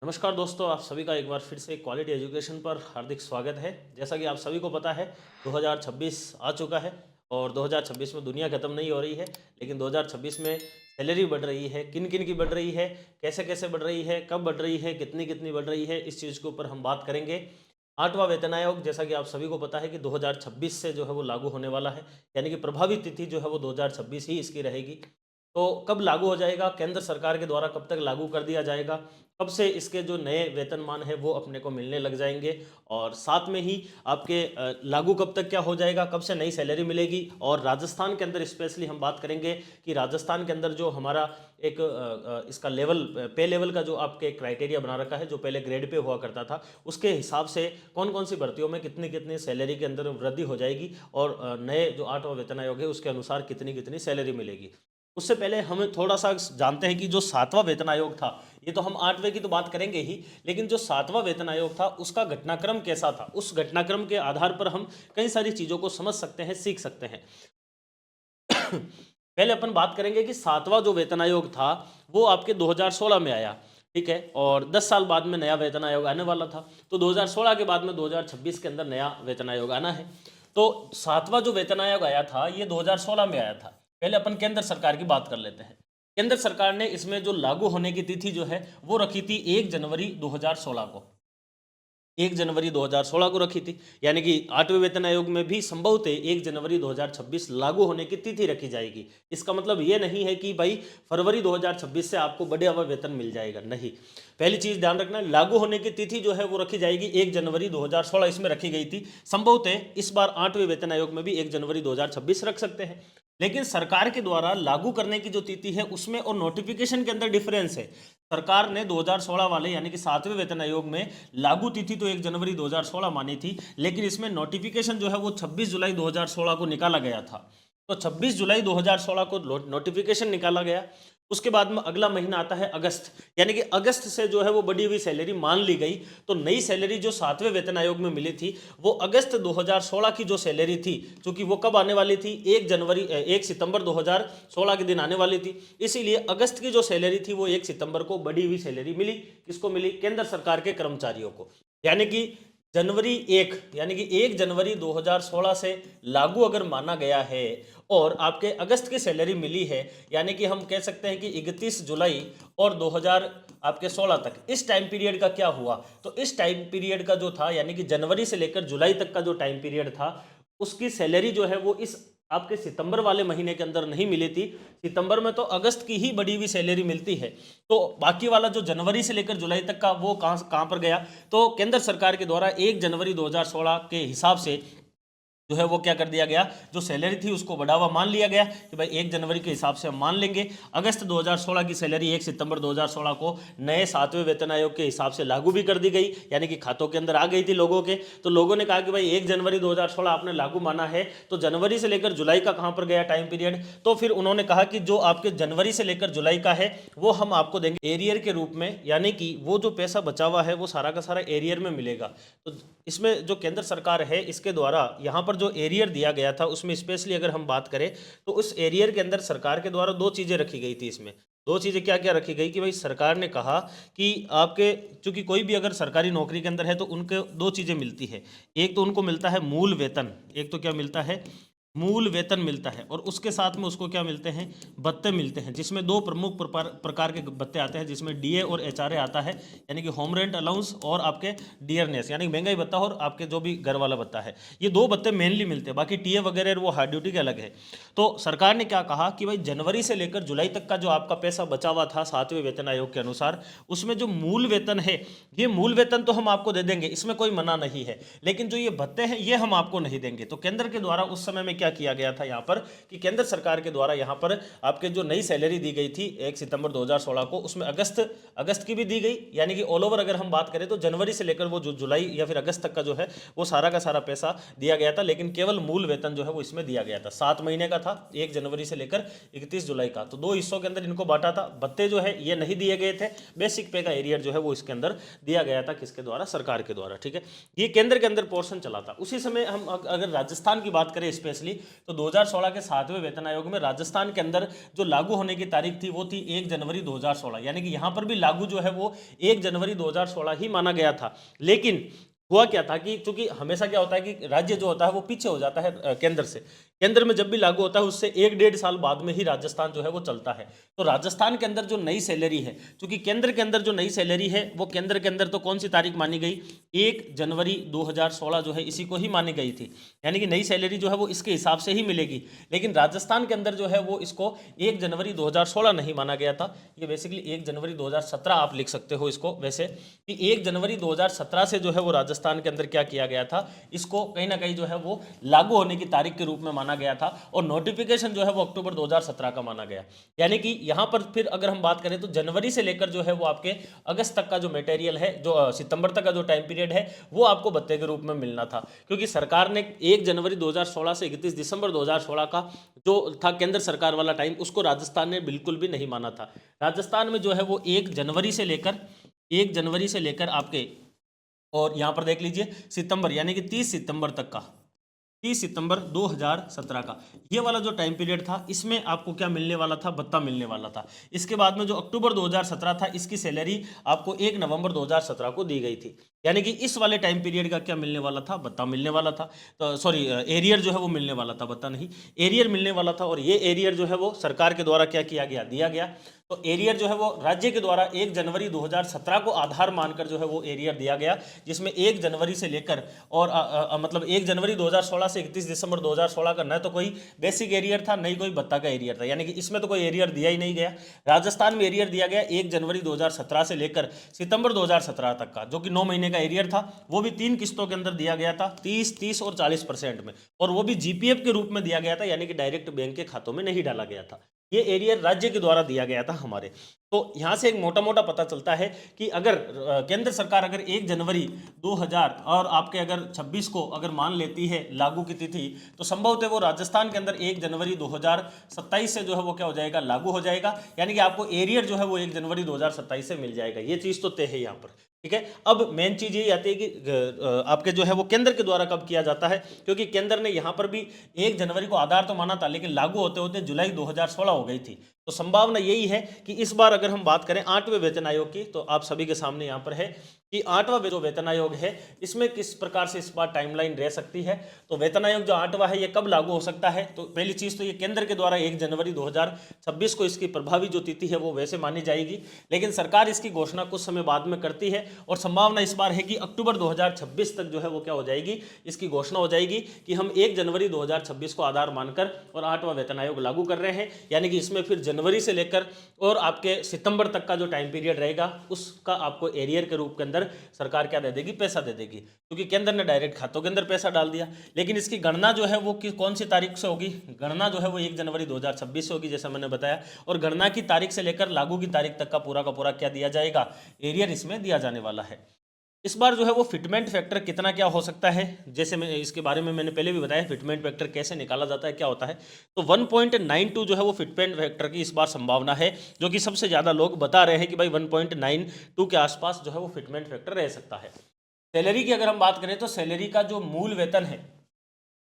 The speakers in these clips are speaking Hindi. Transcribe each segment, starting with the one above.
नमस्कार दोस्तों, आप सभी का एक बार फिर से क्वालिटी एजुकेशन पर हार्दिक स्वागत है। जैसा कि आप सभी को पता है 2026 आ चुका है और 2026 में दुनिया ख़त्म नहीं हो रही है, लेकिन 2026 में सैलरी बढ़ रही है। किन किन की बढ़ रही है, कैसे कैसे बढ़ रही है, कब बढ़ रही है, कितनी कितनी बढ़ रही है, इस चीज़ के ऊपर हम बात करेंगे। आठवां वेतन आयोग, जैसा कि आप सभी को पता है कि 2026 से जो है वो लागू होने वाला है, यानी कि प्रभावी तिथि जो है वो 2026 ही इसकी रहेगी। तो कब लागू हो जाएगा, केंद्र सरकार के द्वारा कब तक लागू कर दिया जाएगा, कब से इसके जो नए वेतनमान है वो अपने को मिलने लग जाएंगे, और साथ में ही आपके लागू कब तक क्या हो जाएगा, कब से नई सैलरी मिलेगी। और राजस्थान के अंदर स्पेशली हम बात करेंगे कि राजस्थान के अंदर जो हमारा एक इसका लेवल, पे लेवल का जो आपके क्राइटेरिया बना रखा है, जो पहले ग्रेड पे हुआ करता था, उसके हिसाब से कौन कौन सी भर्तियों में कितनी कितनी सैलरी के अंदर वृद्धि हो जाएगी, और नए जो आठवां वेतन आयोग है उसके अनुसार कितनी कितनी सैलरी मिलेगी। उससे पहले हम थोड़ा सा जानते हैं कि जो सातवां वेतन आयोग था, ये तो हम आठवें की तो बात करेंगे ही, लेकिन जो सातवां वेतन आयोग था उसका घटनाक्रम कैसा था, उस घटनाक्रम के आधार पर हम कई सारी चीज़ों को समझ सकते हैं, सीख सकते हैं। पहले अपन बात करेंगे कि सातवां जो वेतन आयोग था वो आपके 2016 में आया, ठीक है, और 10 साल बाद में नया वेतन आयोग आने वाला था। तो 2016 के बाद में 2026 के अंदर नया वेतन आयोग आना है। तो सातवां जो वेतन आयोग आया था ये 2016 में आया था। पहले अपन केंद्र सरकार की बात कर लेते हैं। केंद्र सरकार ने इसमें जो लागू होने की तिथि जो है वो रखी थी 1 जनवरी 2016 को। 1 जनवरी 2016 को रखी थी, यानी कि आठवें वेतन आयोग में भी संभवतः 1 जनवरी 2026 लागू होने की तिथि रखी जाएगी। इसका मतलब ये नहीं है कि भाई फरवरी 2026 से आपको बढ़िया हुआ वेतन मिल जाएगा, नहीं। पहली चीज ध्यान रखना, लागू होने की तिथि जो है वो रखी जाएगी 1 जनवरी 2016, इसमें रखी गई थी। संभवतः इस बार आठवें वेतन आयोग में भी 1 जनवरी 2026 रख सकते हैं, लेकिन सरकार के द्वारा लागू करने की जो तिथि है उसमें और नोटिफिकेशन के अंदर डिफरेंस है। सरकार ने 2016 वाले यानी कि सातवें वेतन आयोग में लागू तिथि तो 1 जनवरी 2016 मानी थी, लेकिन इसमें नोटिफिकेशन जो है वो 26 जुलाई 2016 को निकाला गया था। तो 26 जुलाई 2016 को नोटिफिकेशन निकाला गया। उसके बाद में अगला महीना आता है अगस्त, यानी कि अगस्त से जो है वो बढ़ी हुई सैलरी मान ली गई। तो नई सैलरी जो सातवें वेतन आयोग में मिली थी वो अगस्त 2016 की जो सैलरी थी, क्योंकि वो कब आने वाली थी, 1 सितंबर 2016 के दिन आने वाली थी, इसीलिए अगस्त की जो सैलरी थी वो 1 सितंबर को बढ़ी हुई सैलरी मिली। किसको मिली? केंद्र सरकार के कर्मचारियों को। यानी कि जनवरी 1 यानी कि 1 जनवरी 2016 से लागू अगर माना गया है और आपके अगस्त की सैलरी मिली है, यानी कि हम कह सकते हैं कि 31 जुलाई और 2000 आपके 16 तक, इस टाइम पीरियड का क्या हुआ, तो इस टाइम पीरियड का जो था, यानी कि जनवरी से लेकर जुलाई तक का जो टाइम पीरियड था, उसकी सैलरी जो है वो इस आपके सितंबर वाले महीने के अंदर नहीं मिली थी। सितंबर में तो अगस्त की ही बढ़ी हुई सैलरी मिलती है, तो बाकी वाला जो जनवरी से लेकर जुलाई तक का वो कहाँ पर गया। तो केंद्र सरकार के द्वारा 1 जनवरी 2016 के हिसाब से जो है वो क्या कर दिया गया, जो सैलरी थी उसको बढ़ावा मान लिया गया कि भाई 1 जनवरी के हिसाब से हम मान लेंगे। अगस्त 2016 की सैलरी 1 सितंबर 2016 को नए सातवें वेतन आयोग के हिसाब से लागू भी कर दी गई, यानी कि खातों के अंदर आ गई थी लोगों के। तो लोगों ने कहा कि भाई 1 जनवरी 2016 आपने लागू माना है, तो जनवरी से लेकर जुलाई का कहाँ पर गया टाइम पीरियड। तो फिर उन्होंने कहा कि जो आपके जनवरी से लेकर जुलाई का है वो हम आपको देंगे एरियर के रूप में, यानी कि वो जो पैसा बचा हुआ है वो सारा का सारा एरियर में मिलेगा। तो इसमें जो केंद्र सरकार है इसके द्वारा यहाँ पर जो एरियर दिया गया था उसमें स्पेशली अगर हम बात करें तो उस एरियर के अंदर सरकार के द्वारा दो चीज़ें रखी गई थी। इसमें दो चीज़ें क्या क्या रखी गई कि भाई सरकार ने कहा कि आपके, चूंकि कोई भी अगर सरकारी नौकरी के अंदर है तो उनके दो चीज़ें मिलती है। एक तो उनको मिलता है मूल वेतन, एक तो क्या मिलता है, मूल वेतन मिलता है, और उसके साथ में उसको क्या मिलते हैं, भत्ते मिलते हैं, जिसमें दो प्रमुख प्रकार के भत्ते आते हैं, जिसमें डीए और एचआरए आता है, यानी कि होम रेंट अलाउंस और आपके डियरनेस यानी कि महंगाई भत्ता और आपके जो भी घर वाला भत्ता है, ये दो भत्ते मेनली मिलते हैं। बाकी टीए वगैरह वो हार्ड ड्यूटी के अलग है। तो सरकार ने क्या कहा कि भाई जनवरी से लेकर जुलाई तक का जो आपका पैसा बचा हुआ था सातवें वेतन आयोग के अनुसार, उसमें जो मूल वेतन है, ये मूल वेतन तो हम आपको दे देंगे, इसमें कोई मना नहीं है, लेकिन जो ये भत्ते हैं ये हम आपको नहीं देंगे। तो केंद्र के द्वारा उस समय में क्या किया गया था यहाँ पर कि केंद्र सरकार के द्वारा यहाँ पर आपके जो नई सैलरी दी गई थी 1 सितंबर 2016 को, उसमें अगस्त की भी दी गई, यानी कि ऑल ओवर अगर हम बात करें तो जनवरी से लेकर वो जो जुलाई या फिर अगस्त तक का जो है वो सारा का सारा पैसा दिया गया था, लेकिन केवल मूल वेतन जो है वो इसमें दिया गया था। 7 महीने का था, 1 जनवरी से लेकर 31 जुलाई का, तो दो हिस्सों के अंदर इनको बांटा था। भत्ते जो है ये नहीं दिए गए थे, बेसिक पे का एरियर जो है वो इसके अंदर दिया गया था, किसके द्वारा, सरकार के द्वारा, ठीक है। ये केंद्र के अंदर पोर्शन चला था। उसी समय हम अगर राजस्थान की बात करें स्पेशली, देखेंगे तो 2016 के 7वें वेतन आयोग में राजस्थान के अंदर जो लागू होने की तारीख थी वो थी 1 जनवरी 2016, यानी कि यहाँ पर भी लागू जो है वो 1 जनवरी 2016 ही माना गया था। लेकिन हुआ क्या था कि चूंकि हमेशा क्या होता है कि राज्य जो होता है वो पीछे हो जाता है केंद्र से, केंद्र में जब भी लागू होता है उससे 1-1.5 साल बाद में ही राजस्थान जो है वो चलता है। तो राजस्थान के अंदर जो नई सैलरी है, चूंकि केंद्र के अंदर जो नई सैलरी है वो केंद्र के अंदर तो कौन सी तारीख मानी गई, 1 जनवरी 2016 जो है इसी को ही मानी गई थी, यानी कि नई सैलरी जो है वो इसके हिसाब से ही मिलेगी। लेकिन राजस्थान के अंदर जो है वो इसको 1 जनवरी 2016 नहीं माना गया था, ये बेसिकली 1 जनवरी 2017 आप लिख सकते हो इसको वैसे, कि 1 जनवरी 2017 से जो है वो राजस्थान के अंदर क्या किया गया था, इसको कहीं ना कहीं जो है वो लागू होने की तारीख के रूप में माना गया था, और नोटिफिकेशन जो है वो अक्टूबर 2017 का माना गया। यानी कि यहां पर फिर अगर हम बात करें तो जनवरी से लेकर जो है वो आपके अगस्त तक का जो मटेरियल है, जो सितंबर तक का जो टाइम पीरियड है वो आपको भत्ते के रूप में मिलना था, क्योंकि सरकार ने 1 जनवरी 2016 से 31 दिसंबर 2016 का जो था केंद्र सरकार वाला टाइम, उसको राजस्थान ने बिल्कुल भी नहीं माना था। राजस्थान में जो है वो 1 जनवरी से लेकर आपके, और यहां पर देख लीजिए सितंबर, यानी कि 30 सितंबर तक का, 30 सितंबर 2017 का ये वाला जो टाइम पीरियड था, इसमें आपको क्या मिलने वाला था, भत्ता मिलने वाला था। इसके बाद में जो अक्टूबर 2017 था, इसकी सैलरी आपको 1 नवंबर 2017 को दी गई थी, यानी कि इस वाले टाइम पीरियड का क्या मिलने वाला था, भत्ता मिलने वाला था। तो सॉरी, एरियर जो है वो मिलने वाला था, भत्ता नहीं, एरियर मिलने वाला था। और ये एरियर जो है वो सरकार के द्वारा क्या किया गया, दिया गया। तो एरियर जो है वो राज्य के द्वारा 1 जनवरी 2017 को आधार मानकर जो है वो एरियर दिया गया, जिसमें 1 जनवरी से लेकर और मतलब 1 जनवरी 2016 से 31 दिसंबर 2016 का न तो कोई बेसिक एरियर था, नहीं कोई भत्ता का एरियर था, यानी कि इसमें तो कोई एरियर दिया ही नहीं गया। राजस्थान में एरियर दिया गया 1 जनवरी 2017 से लेकर सितंबर 2017 तक का, जो कि 9 महीने का एरियर था, वो भी 3 किस्तों के अंदर दिया गया था, 30, 30 और 40% में, और वो भी जीपीएफ के रूप में दिया गया था, यानी कि डायरेक्ट बैंक के खातों में नहीं डाला गया था। ये एरियर राज्य के द्वारा दिया गया था हमारे। तो यहाँ से एक मोटा मोटा पता चलता है कि अगर केंद्र सरकार अगर 1 जनवरी 2000 और आपके अगर 26 को अगर मान लेती है लागू की तिथि, तो संभवतः वो राजस्थान के अंदर 1 जनवरी 2027 से जो है वो क्या हो जाएगा, लागू हो जाएगा, यानी कि आपको एरियर जो है वो 1 जनवरी 2027 से मिल जाएगा। ये चीज़ तो तय है यहाँ पर, ठीक है। अब मेन चीज़ ये आती है कि आपके जो है वो केंद्र के द्वारा कब किया जाता है, क्योंकि केंद्र ने यहाँ पर भी 1 जनवरी को आधार तो माना था, लेकिन लागू होते होते जुलाई 2016 हो गई थी। तो संभावना यही है कि इस बार अगर हम बात करें 8वें वेतन आयोग की, तो आप सभी के सामने यहाँ पर है कि 8वां जो वेतन आयोग है इसमें किस प्रकार से इस बार टाइमलाइन रह सकती है। तो वेतन आयोग जो 8वां है ये कब लागू हो सकता है, तो पहली चीज़ तो ये केंद्र के द्वारा 1 जनवरी 2026 को इसकी प्रभावी जो तिथि है वो वैसे मानी जाएगी, लेकिन सरकार इसकी घोषणा कुछ समय बाद में करती है, और संभावना इस बार है कि अक्टूबर 2026 तक जो है वो क्या हो जाएगी, इसकी घोषणा हो जाएगी कि हम 1 जनवरी 2026 को आधार मानकर और 8वां वेतन आयोग लागू कर रहे हैं। यानी कि इसमें फिर जनवरी से लेकर और आपके सितंबर तक का जो टाइम पीरियड रहेगा उसका आपको एरियर के रूप के अंदर सरकार क्या दे देगी, पैसा दे देगी, क्योंकि केंद्र ने डायरेक्ट खातों के अंदर पैसा डाल दिया। लेकिन इसकी गणना जो है वो कौन सी तारीख से होगी, गणना जो है वो 1 जनवरी 2026 से होगी, जैसा मैंने बताया, और गणना की तारीख से लेकर लागू की तारीख तक का पूरा क्या दिया जाएगा, एरियर इसमें दिया जाने वाला है। इस बार जो है वो फिटमेंट फैक्टर कितना क्या हो सकता है, जैसे मैं इसके बारे में मैंने पहले भी बताया फिटमेंट फैक्टर कैसे निकाला जाता है, क्या होता है। तो 1.92 जो है वो फिटमेंट फैक्टर की इस बार संभावना है, जो कि सबसे ज़्यादा लोग बता रहे हैं कि भाई 1.92 के आसपास जो है वो फिटमेंट फैक्टर रह सकता है। सैलरी की अगर हम बात करें तो सैलरी का जो मूल वेतन है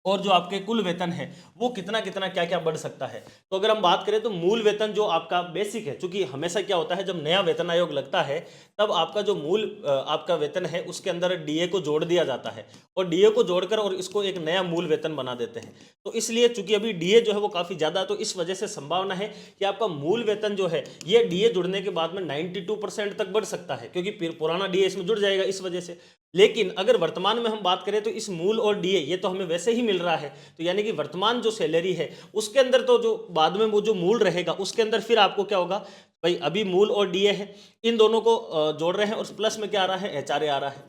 और जो आपके कुल वेतन है वो कितना कितना क्या क्या बढ़ सकता है। तो अगर हम बात करें तो मूल वेतन जो आपका बेसिक है, क्योंकि हमेशा क्या होता है जब नया वेतन आयोग लगता है तब आपका जो मूल आपका वेतन है उसके अंदर डीए को जोड़ दिया जाता है, और डीए को जोड़कर और इसको एक नया मूल वेतन बना देते हैं। तो इसलिए चूंकि अभी डीए जो है वो काफ़ी ज़्यादा है, तो इस वजह से संभावना है कि आपका मूल वेतन जो है ये डीए जुड़ने के बाद में 92% तक बढ़ सकता है, क्योंकि पुराना डीए इसमें जुड़ जाएगा इस वजह से। लेकिन अगर वर्तमान में हम बात करें तो इस मूल और डीए ये तो हमें वैसे ही मिल रहा है, तो यानी कि वर्तमान जो सैलरी है उसके अंदर तो जो बाद में वो जो मूल रहेगा उसके अंदर फिर आपको क्या होगा, भाई अभी मूल और डीए है, इन दोनों को जोड़ रहे हैं और प्लस में क्या आ रहा है, एचआरए आ रहा है,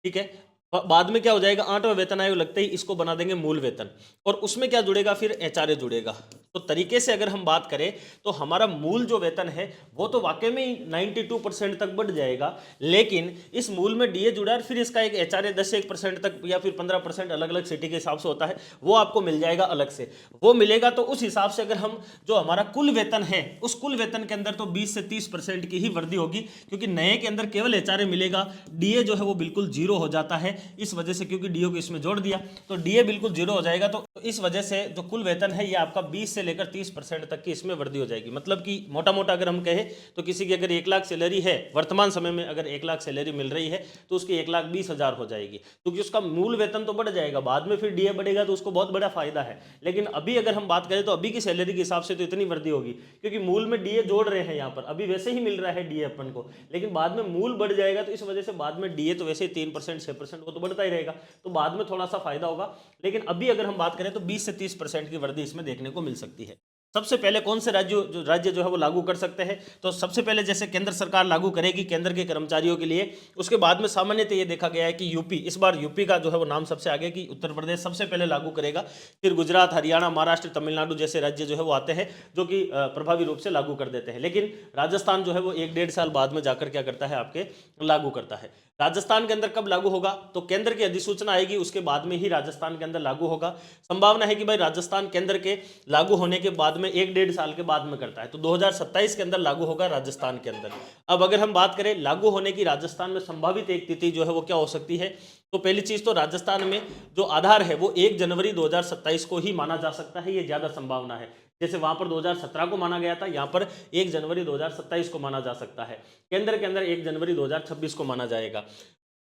ठीक है। बाद में क्या हो जाएगा, 8वां वेतन आयोग लगते ही इसको बना देंगे मूल वेतन, और उसमें क्या जुड़ेगा, फिर एचआरए जुड़ेगा। तो तरीके से अगर हम बात करें तो हमारा मूल जो वेतन है वो तो वाकई में ही 92% तक बढ़ जाएगा, लेकिन इस मूल में डीए जुड़ा है, फिर इसका एक एचआरए 10 से 1% तक या फिर 15% अलग अलग सिटी के हिसाब से होता है, वो आपको मिल जाएगा अलग से। वो मिलेगा तो उस हिसाब से अगर हम जो हमारा कुल वेतन है उस कुल वेतन के अंदर तो 20 से 30% की ही वृद्धि होगी, क्योंकि नए के अंदर केवल एचआरए मिलेगा, डीए जो है वो बिल्कुल जीरो हो जाता है इस वजह से, क्योंकि डीए को इसमें जोड़ दिया तो डीए बिल्कुल जीरो हो जाएगा। तो तो इस वजह से जो कुल वेतन है ये आपका 20 से लेकर 30% तक की इसमें वृद्धि हो जाएगी। मतलब कि मोटा मोटा अगर हम कहें तो किसी की अगर 1 लाख सैलरी है, वर्तमान समय में अगर 1 लाख सैलरी मिल रही है तो उसकी 1,20,000 हो जाएगी, क्योंकि उसका मूल वेतन तो बढ़ जाएगा, बाद में फिर डीए बढ़ेगा तो उसको बहुत बड़ा फायदा है। लेकिन अभी अगर हम बात करें तो अभी की सैलरी के हिसाब से तो इतनी वृद्धि होगी, क्योंकि मूल में डीए जोड़ रहे हैं यहाँ पर, अभी वैसे ही मिल रहा है डीए अपन को, लेकिन बाद में मूल बढ़ जाएगा तो इस वजह से बाद में डीए तो वैसे ही 3% 6% वो तो बढ़ता ही रहेगा, तो बाद में थोड़ा सा फायदा होगा। लेकिन अभी अगर हम बात करें तो 20 से 30% की वृद्धि इसमें देखने को मिल सकती है। सबसे पहले कौन से राज्य जो है वो लागू कर सकते हैं, तो सबसे पहले जैसे केंद्र सरकार लागू करेगी केंद्र के कर्मचारियों के लिए, उसके बाद में सामान्यतः ये देखा गया है कि यूपी, इस बार यूपी का जो है वो नाम सबसे आगे, कि उत्तर प्रदेश सबसे पहले लागू करेगा, फिर गुजरात, हरियाणा, महाराष्ट्र, तमिलनाडु जैसे राज्य जो है वो आते हैं जो कि प्रभावी रूप से लागू कर देते हैं। लेकिन राजस्थान जो है वो 1-1.5 साल बाद में जाकर क्या करता है, आपके लागू करता है। राजस्थान के अंदर कब लागू होगा, तो केंद्र की अधिसूचना आएगी उसके बाद में ही राजस्थान के अंदर लागू होगा। संभावना है कि भाई राजस्थान केंद्र के लागू होने के बाद में 1-1.5 साल के बाद में करता है, तो 2027 के अंदर लागू होगा राजस्थान के अंदर। अब अगर हम बात करें लागू होने की राजस्थान में संभावित एक तिथि जो है वो क्या हो सकती है, तो पहली चीज तो राजस्थान में जो आधार है वो 1 जनवरी 2027 को ही माना जा सकता है, ये ज्यादा संभावना है। जैसे वहां पर 2017 को माना गया था, यहाँ पर 1 जनवरी 2027 को माना जा सकता है। केंद्र के अंदर 1 जनवरी 2026 को माना जाएगा।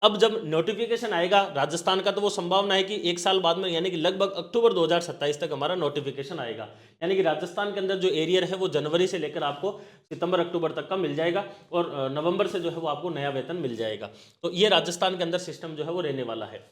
अब जब नोटिफिकेशन आएगा राजस्थान का, तो वो संभावना है कि 1 साल बाद में, यानी कि लगभग अक्टूबर 2027 तक हमारा नोटिफिकेशन आएगा। यानी कि राजस्थान के अंदर जो एरियर है वो जनवरी से लेकर आपको सितंबर अक्टूबर तक का मिल जाएगा, और नवंबर से जो है वो आपको नया वेतन मिल जाएगा। तो ये राजस्थान के अंदर सिस्टम जो है वो रहने वाला है।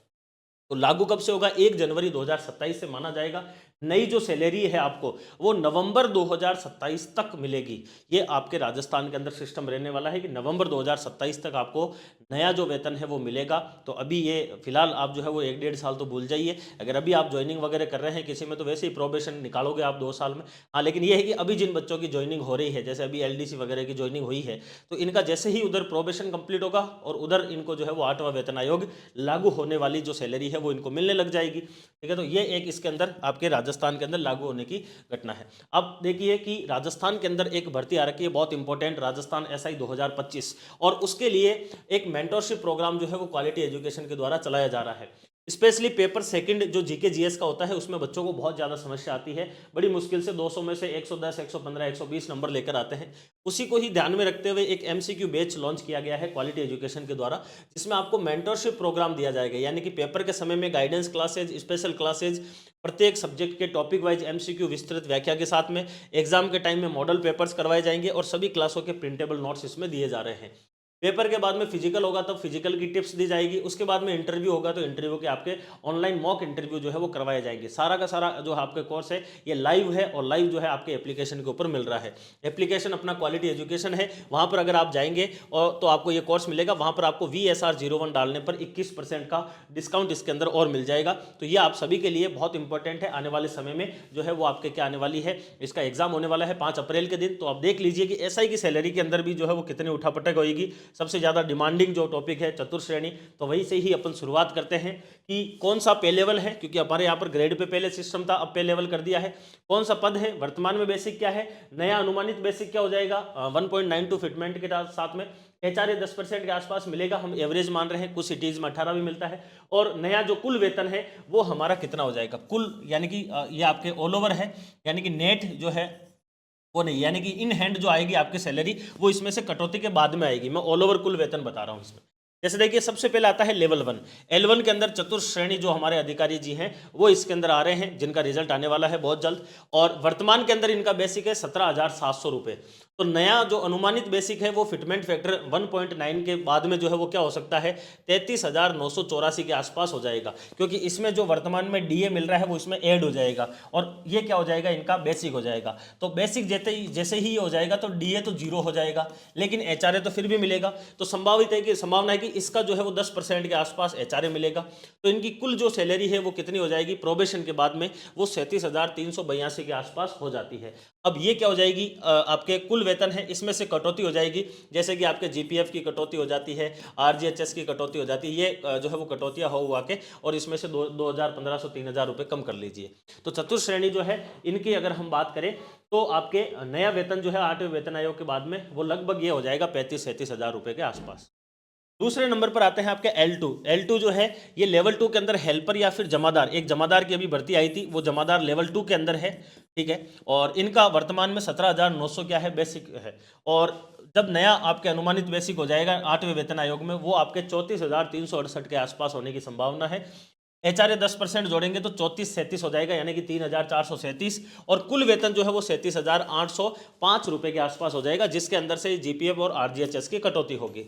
तो लागू कब से होगा, 1 जनवरी 2027 से माना जाएगा। नई जो सैलरी है आपको वो नवंबर 2027 तक मिलेगी। ये आपके राजस्थान के अंदर सिस्टम रहने वाला है कि नवंबर 2027 तक आपको नया जो वेतन है वो मिलेगा। तो अभी ये फिलहाल आप जो है वो 1-1.5 साल तो भूल जाइए। अगर अभी आप ज्वाइनिंग वगैरह कर रहे हैं किसी में, तो वैसे ही प्रोबेशन निकालोगे आप 2 साल में। हाँ, लेकिन ये है कि अभी जिन बच्चों की ज्वाइनिंग हो रही है, जैसे अभी एलडीसी वगैरह की ज्वाइनिंग हुई है, तो इनका जैसे ही उधर प्रोबेशन कंप्लीट होगा और उधर इनको जो है वो 8वां वेतन आयोग लागू होने वाली जो सैलरी है वो इनको मिलने लग जाएगी। ठीक है, तो ये एक इसके अंदर आपके राजस्थान के अंदर लागू होने की घटना है। अब देखिए कि राजस्थान के अंदर एक भर्ती आ रखी है बहुत इंपॉर्टेंट, राजस्थान एसआई 2025, और उसके लिए एक मेंटरशिप प्रोग्राम जो है वो क्वालिटी एजुकेशन के द्वारा चलाया जा रहा है। स्पेशली पेपर सेकंड जो जीके जीएस का होता है उसमें बच्चों को बहुत ज़्यादा समस्या आती है, बड़ी मुश्किल से 200 में से 110, 115, 120 नंबर लेकर आते हैं। उसी को ही ध्यान में रखते हुए एक एमसीक्यू बैच लॉन्च किया गया है क्वालिटी एजुकेशन के द्वारा, जिसमें आपको मेंटरशिप प्रोग्राम दिया जाएगा, यानी कि पेपर के समय में गाइडेंस क्लासेज, स्पेशल क्लासेज, प्रत्येक सब्जेक्ट के टॉपिक वाइज एमसीक्यू विस्तृत व्याख्या के साथ में एग्जाम के टाइम में मॉडल पेपर्स करवाए जाएंगे, और सभी क्लासों के प्रिंटेबल नोट्स इसमें दिए जा रहे हैं। पेपर के बाद में फिजिकल होगा तब फिजिकल की टिप्स दी जाएगी, उसके बाद में इंटरव्यू होगा तो इंटरव्यू के आपके ऑनलाइन मॉक इंटरव्यू जो है वो करवाए जाएंगे। सारा का सारा जो आपके कोर्स है ये लाइव है, और लाइव जो है आपके एप्लीकेशन के ऊपर मिल रहा है। एप्लीकेशन अपना क्वालिटी एजुकेशन है, वहाँ पर अगर आप जाएंगे और तो आपको ये कोर्स मिलेगा, वहाँ पर आपको VSR01 डालने पर 21% का डिस्काउंट इसके अंदर और मिल जाएगा। तो ये आप सभी के लिए बहुत इंपॉर्टेंट है। आने वाले समय में जो है वो आपके क्या आने वाली है, इसका एग्जाम होने वाला है 5 अप्रैल के दिन। तो आप देख लीजिए कि एसआई की सैलरी के अंदर भी जो है वो कितनी उठापटक होगी। सबसे ज़्यादा डिमांडिंग जो टॉपिक है चतुर्श्रेणी, तो वही से ही अपन शुरुआत करते हैं कि कौन सा पे लेवल है, क्योंकि हमारे यहाँ पर ग्रेड पे पहले सिस्टम था, अब पे लेवल कर दिया है। कौन सा पद है, वर्तमान में बेसिक क्या है, नया अनुमानित बेसिक क्या हो जाएगा, 1.92 फिटमेंट के साथ में एचआरए 10% के आसपास मिलेगा, हम एवरेज मान रहे हैं, कुछ सिटीज में 18 भी मिलता है। और नया जो कुल वेतन है वो हमारा कितना हो जाएगा, कुल यानी कि ये आपके ऑल ओवर है, यानी कि नेट जो है वो नहीं, यानी कि इन हैंड जो आएगी आपकी सैलरी वो इसमें से कटौती के बाद में आएगी। मैं ऑल ओवर कुल वेतन बता रहा हूँ इसमें। जैसे देखिए सबसे पहले आता है लेवल 1, L1 के अंदर चतुर्श्रेणी जो हमारे अधिकारी जी हैं वो इसके अंदर आ रहे हैं, जिनका रिजल्ट आने वाला है बहुत जल्द। और वर्तमान के अंदर इनका बेसिक है 17,700 रुपये। तो नया जो अनुमानित बेसिक है वो फिटमेंट फैक्टर 1.9 के बाद में जो है वो क्या हो सकता है, 33,984 के आसपास हो जाएगा, क्योंकि इसमें जो वर्तमान में डीए मिल रहा है वो इसमें ऐड हो जाएगा, और ये क्या हो जाएगा, इनका बेसिक हो जाएगा। तो बेसिक जैसे ही हो जाएगा तो डीए तो 0 हो जाएगा, लेकिन एचआरए तो फिर भी मिलेगा। तो संभावना है कि इसका जो है वो 10% के आसपास एचआरए मिलेगा। तो इनकी कुल जो सैलरी है वो कितनी हो जाएगी, प्रोबेशन के बाद में वो 37,382 के आसपास हो जाती है। अब ये क्या हो जाएगी, आपके कुल वेतन है इसमें से कटौती हो जाएगी, जैसे कि आपके जीपीएफ की कटौती हो जाती है, आरजीएचएस की कटौती हो जाती है, ये जो है वो कटौतियाँ हो हुआ के, और इसमें से 2,000, 1,500, 3,000 रुपये कम कर लीजिए। तो चतुर्श्रेणी जो है इनकी अगर हम बात करें तो आपके नया वेतन जो है 8वें वेतन आयोग के बाद में वो लगभग ये हो जाएगा 35-37 हज़ार रुपये के आसपास। दूसरे नंबर पर आते हैं आपके L2। L2 जो है ये लेवल 2 के अंदर हेल्पर या फिर जमादार, एक जमादार की अभी भर्ती आई थी, वो जमादार लेवल 2 के अंदर है, ठीक है। और इनका वर्तमान में 17,900 क्या है, बेसिक है। और जब नया आपके अनुमानित बेसिक हो जाएगा 8वें वेतन आयोग में, वो आपके 34,368 के आसपास होने की संभावना है। HRA 10% जोड़ेंगे तो 3437 हो जाएगा, यानी कि 3,437, और कुल वेतन जो है वो 37,805 रुपये के आसपास हो जाएगा, जिसके अंदर से GPF और RGHS की कटौती होगी।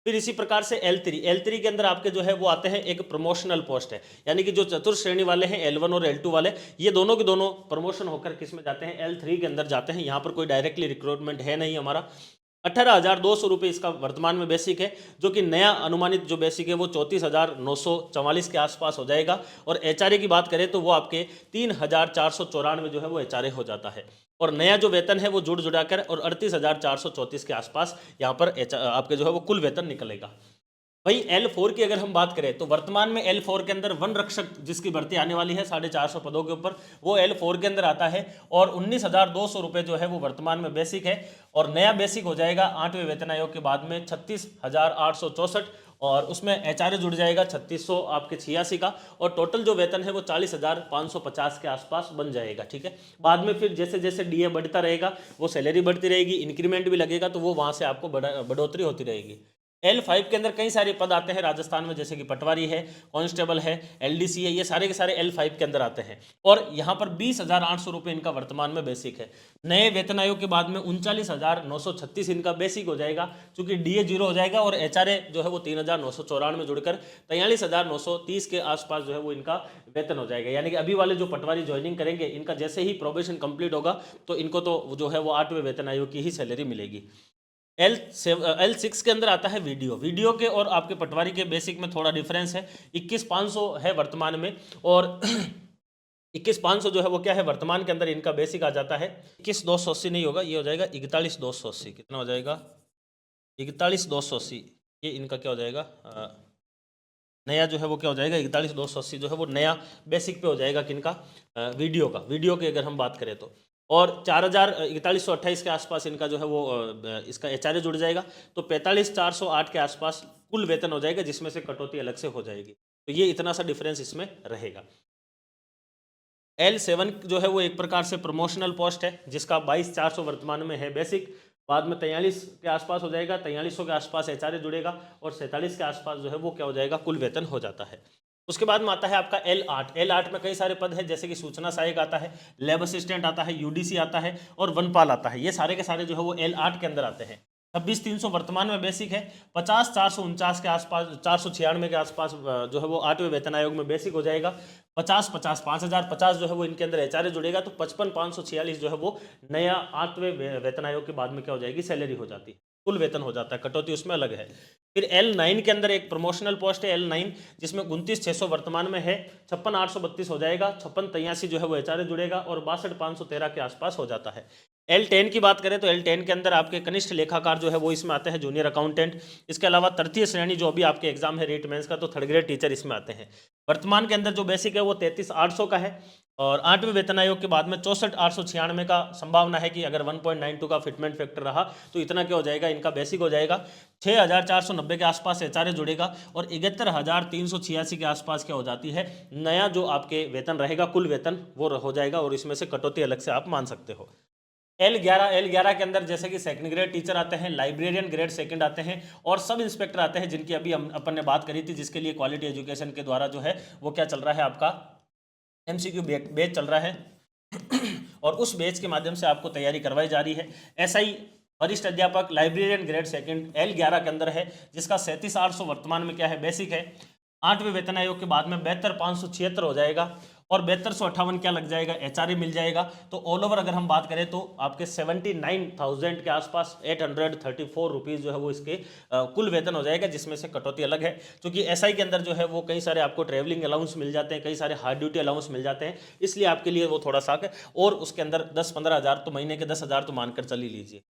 फिर इसी प्रकार से L3 के अंदर आपके जो है वो आते हैं, एक प्रमोशनल पोस्ट है, यानी कि जो चतुर्थ श्रेणी वाले हैं L1 और L2 वाले, ये दोनों के दोनों प्रमोशन होकर किस में जाते हैं, L3 के अंदर जाते हैं। यहाँ पर कोई डायरेक्टली रिक्रूटमेंट है नहीं हमारा। 18,200 रुपये इसका वर्तमान में बेसिक है, जो कि नया अनुमानित जो बेसिक है वो 34,944 के आसपास हो जाएगा। और HRA की बात करें तो वो आपके 3,494 जो है वो HRA हो जाता है। और नया जो वेतन है वो जुड़ जुड़ाकर और 38,434 के आसपास यहाँ पर आपके जो है वो कुल वेतन निकलेगा। भाई L4 की अगर हम बात करें तो वर्तमान में L4 के अंदर वन रक्षक जिसकी भर्ती आने वाली है 450 पदों के ऊपर, वो L4 के अंदर आता है। और 19,200 रुपये जो है वो वर्तमान में बेसिक है। और नया बेसिक हो जाएगा 8वें वेतन आयोग के बाद में 36,864, और उसमें HRA जुड़ जाएगा 3600 आपके 86 का। और टोटल जो वेतन है वो 40,550 के आसपास बन जाएगा, ठीक है। बाद में फिर जैसे जैसे DA बढ़ता रहेगा, वो सैलरी बढ़ती रहेगी, इंक्रीमेंट भी लगेगा, तो वो वहाँ से आपको बढ़ोतरी होती रहेगी। L5 के अंदर कई सारे पद आते हैं राजस्थान में, जैसे कि पटवारी है, कांस्टेबल है, LDC है, ये सारे के सारे L5 के अंदर आते हैं। और यहाँ पर 20,800 रुपये इनका वर्तमान में बेसिक है। नए वेतन आयोग के बाद में 39,936 इनका बेसिक हो जाएगा, चूंकि DA 0 हो जाएगा। और HRA जो है वो 3,994 जुड़कर 43,930 के आसपास जो है वो इनका वेतन हो जाएगा। यानी कि अभी वाले जो पटवारी ज्वाइनिंग करेंगे, इनका जैसे ही प्रोबेशन कंप्लीट होगा तो इनको तो जो है वो 8वें वेतन आयोग की ही सैलरी मिलेगी। L6 के अंदर आता है वीडियो के और आपके पटवारी के बेसिक में थोड़ा डिफरेंस है। 21,500 है वर्तमान में, और 21,500 जो है वो क्या है वर्तमान के अंदर इनका बेसिक आ जाता है। 21,280 नहीं होगा, ये हो जाएगा 41,280। कितना हो जाएगा, 41,280। ये इनका क्या हो जाएगा, नया जो है वो क्या हो जाएगा, 41,280 जो है वो नया बेसिक पे हो जाएगा किनका, वीडियो की अगर हम बात करें तो। और 41,28 के आसपास इनका जो है वो इसका HRA जुड़ जाएगा, तो 45,408 के आसपास कुल वेतन हो जाएगा, जिसमें से कटौती अलग से हो जाएगी। तो ये इतना सा डिफरेंस इसमें रहेगा। L7 जो है वो एक प्रकार से प्रमोशनल पोस्ट है, जिसका 22,400 वर्तमान में है बेसिक, बाद में 43 के आसपास हो जाएगा, 4300 के आसपास HRA जुड़ेगा, और 47 के आसपास जो है वो क्या हो जाएगा, कुल वेतन हो जाता है। उसके बाद में आता है आपका L8 में कई सारे पद है, जैसे कि सूचना सहायक आता है, लैब असिस्टेंट आता है, UDC आता है, और वनपाल आता है। ये सारे के सारे जो है वो L8 के अंदर आते हैं। 26,300 वर्तमान में बेसिक है, 50,449 के आसपास, 496 के आसपास जो है वो 8वें वेतन आयोग में बेसिक हो जाएगा। 5,050 जो है वो इनके अंदर HRA जुड़ेगा, तो 55,546 जो है वो नया 8वें वेतन आयोग के बाद में क्या हो जाएगी, सैलरी हो जाती है, कुल वेतन हो जाता है, कटौती उसमें अलग है। फिर L9 के अंदर एक प्रमोशनल पोस्ट है L9, जिसमें 29,600 वर्तमान में है, 56,832 हो जाएगा, 56,83 जो है वो HRA जुड़ेगा, और 62,513 के आसपास हो जाता है। L10 की बात करें तो L10 के अंदर आपके कनिष्ठ लेखाकार जो है वो इसमें आते हैं, जूनियर अकाउंटेंट। इसके अलावा तृतीय श्रेणी जो अभी आपके एग्जाम है रेट मेंस का, तो थर्ड ग्रेड टीचर इसमें आते हैं। वर्तमान के अंदर जो बेसिक है वो 33,800 का है, और 8वें वेतन आयोग के बाद में 64,896 का संभावना है कि अगर 1.92 का फिटमेंट फैक्टर रहा तो इतना क्या हो जाएगा, इनका बेसिक हो जाएगा। 6,490 के आसपास HRA जुड़ेगा, और 71,386 के आसपास क्या हो जाती है, नया जो आपके वेतन रहेगा, कुल वेतन वो हो जाएगा, और इसमें से कटौती अलग से आप मान सकते हो। L11 के अंदर जैसे कि सेकंड ग्रेड टीचर आते हैं, लाइब्रेरियन ग्रेड सेकंड आते हैं, और सब इंस्पेक्टर आते हैं, जिनकी अभी अपन ने बात करी थी, जिसके लिए क्वालिटी एजुकेशन के द्वारा जो है वो क्या चल रहा है, आपका MCQ बैच चल रहा है। और उस बैच के माध्यम से आपको तैयारी करवाई जा रही है। SI वरिष्ठ अध्यापक लाइब्रेरियन ग्रेड सेकंड L11 के अंदर है, जिसका 37,800 वर्तमान में क्या है, बेसिक है। 8वें वेतन आयोग के बाद में 72,576 हो जाएगा, और 7258 क्या लग जाएगा, HRA मिल जाएगा। तो ऑल ओवर अगर हम बात करें तो आपके 79,000 के आसपास 834 रुपीज़ जो है वो इसके कुल वेतन हो जाएगा, जिसमें से कटौती अलग है, क्योंकि SI के अंदर जो है वो कई सारे आपको ट्रैवलिंग अलाउंस मिल जाते हैं, कई सारे हार्ड ड्यूटी अलाउंस मिल जाते हैं, इसलिए आपके लिए वो थोड़ा सा, और उसके अंदर 10-15 हज़ार तो महीने के 10,000 तो मानकर चल ही लीजिए।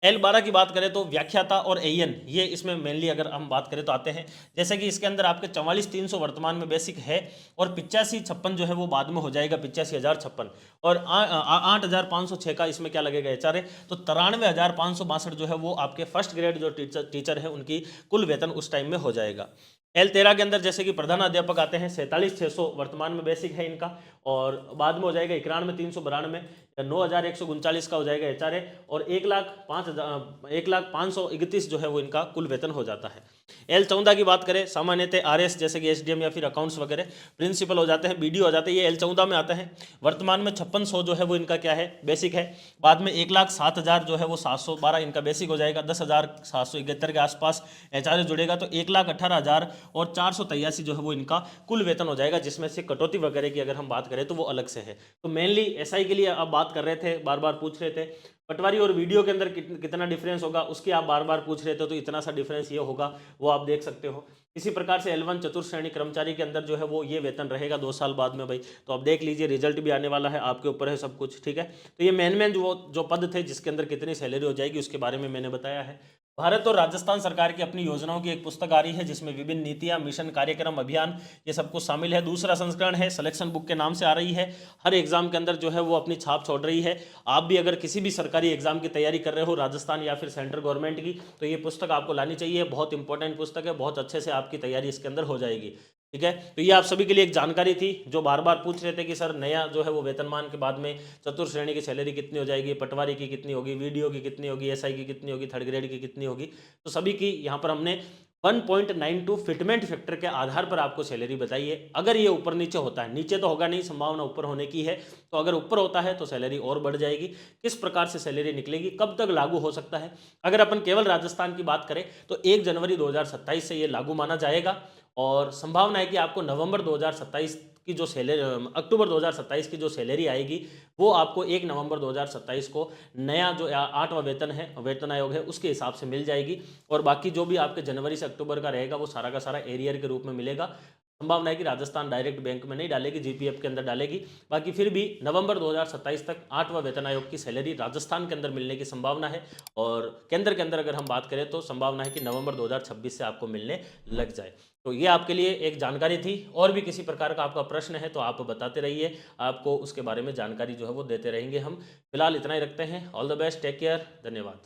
L12 की बात करें तो व्याख्याता और एएन ये इसमें मेनली अगर हम बात करें तो आते हैं। जैसे कि इसके अंदर आपके 44,300 वर्तमान में बेसिक है और 85,56 जो है वो बाद में हो जाएगा 85,056 और 8,506 का इसमें क्या लगेगा एचआरए, तो 93,562 जो है वो आपके फर्स्ट ग्रेड जो टीचर है उनकी कुल वेतन उस टाइम में हो जाएगा। L13 के अंदर जैसे कि प्रधान अध्यापक आते हैं 47,600 वर्तमान में बेसिक है इनका और बाद में हो जाएगा 91,392 या 9,139 का हो जाएगा एचआरए और 1,05,31 जो है वो इनका कुल वेतन हो जाता है। L14 की बात करें सामान्यतः आरएस जैसे कि एसडीएम या फिर अकाउंट्स वगैरह प्रिंसिपल हो जाते हैं, बीडीओ हो जाते हैं, ये L14 में आते हैं। वर्तमान में 5600 जो है वो इनका क्या है बेसिक है, बाद में 1,07,000 जो है वो 712 इनका बेसिक हो जाएगा, 10,771 के आसपास एचआरए जुड़ेगा तो 1,18,000 और 483 जो है वो इनका कुल वेतन हो जाएगा, जिसमें से कटौती वगैरह की अगर हम बात करें तो वो अलग से है। तो मेनली एसआई के लिए आप बात कर रहे थे, बार बार पूछ रहे थे पटवारी और वीडियो के अंदर कितना डिफरेंस होगा उसकी आप बार बार पूछ रहे थे, तो इतना सा डिफरेंस ये होगा वो आप देख सकते हो। इसी प्रकार से L1 चतुर्थ श्रेणी कर्मचारी के अंदर जो है वो ये वेतन रहेगा 2 साल बाद में भाई, तो आप देख लीजिए रिजल्ट भी आने वाला है, आपके ऊपर है सब कुछ, ठीक है। तो ये मेन जो पद थे जिसके अंदर कितनी सैलरी हो जाएगी उसके बारे में मैंने बताया है। भारत और राजस्थान सरकार की अपनी योजनाओं की एक पुस्तक आ रही है जिसमें विभिन्न नीतियां, मिशन, कार्यक्रम, अभियान ये सब कुछ शामिल है। दूसरा संस्करण है, सिलेक्शन बुक के नाम से आ रही है, हर एग्जाम के अंदर जो है वो अपनी छाप छोड़ रही है। आप भी अगर किसी भी सरकारी एग्जाम की तैयारी कर रहे हो राजस्थान या फिर सेंट्रल गवर्नमेंट की, तो ये पुस्तक आपको लानी चाहिए, बहुत इंपॉर्टेंट पुस्तक है, बहुत अच्छे से आपकी तैयारी इसके अंदर हो जाएगी, ठीक है। तो ये आप सभी के लिए एक जानकारी थी जो बार बार पूछ रहे थे कि सर नया जो है वो वेतनमान के बाद में चतुर्थ श्रेणी की सैलरी कितनी हो जाएगी, पटवारी की कितनी होगी, वीडियो की कितनी होगी, एसआई की कितनी होगी, थर्ड ग्रेड की कितनी होगी। तो सभी की यहाँ पर हमने 1.92 फिटमेंट फैक्टर के आधार पर आपको सैलरी बताई है। अगर ये ऊपर नीचे होता है, नीचे तो होगा नहीं, संभावना ऊपर होने की है, तो अगर ऊपर होता है तो सैलरी और बढ़ जाएगी। किस प्रकार से सैलरी निकलेगी, कब तक लागू हो सकता है, अगर अपन केवल राजस्थान की बात करें तो 1 जनवरी 2027 से ये लागू माना जाएगा और संभावना है कि आपको नवंबर 2027 की जो सैलरी, अक्टूबर 2027 की जो सैलरी आएगी वो आपको 1 नवंबर 2027 को नया जो 8वां वेतन है, वेतन आयोग है, उसके हिसाब से मिल जाएगी और बाकी जो भी आपके जनवरी से अक्टूबर का रहेगा वो सारा का सारा एरियर के रूप में मिलेगा। संभावना है कि राजस्थान डायरेक्ट बैंक में नहीं डालेगी, जीपीएफ के अंदर डालेगी। बाकी फिर भी नवंबर 2027 तक 8वां वेतन आयोग की सैलरी राजस्थान के अंदर मिलने की संभावना है और केंद्र के अंदर अगर हम बात करें तो संभावना है कि नवंबर 2026 से आपको मिलने लग जाए। तो ये आपके लिए एक जानकारी थी, और भी किसी प्रकार का आपका प्रश्न है तो आप बताते रहिए, आपको उसके बारे में जानकारी जो है वो देते रहेंगे हम। फिलहाल इतना ही रखते हैं। All the best, take care, धन्यवाद।